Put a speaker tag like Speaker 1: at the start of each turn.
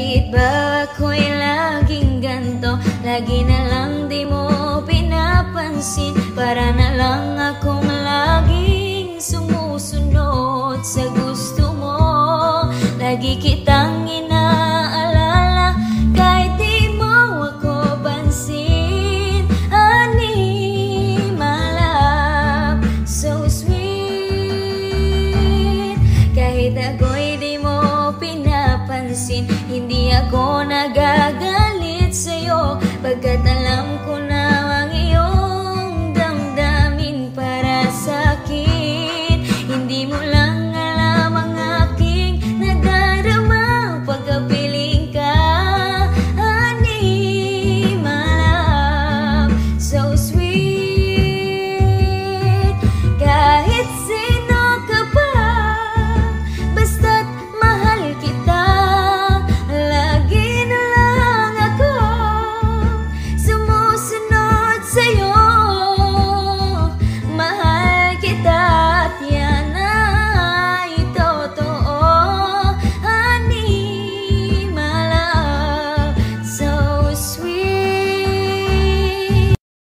Speaker 1: Bakit ba ako'y laging ganto? Lagi na lang di mo pinapansin. Para na lang akong laging sumusunod sa gusto mo. Lagi kitang inaalala kahit di mo ako pansin. Honey, my love, so sweet. Kahit ako'y di mo pinapansin, hindi ako nagagalit sa'yo, pagkat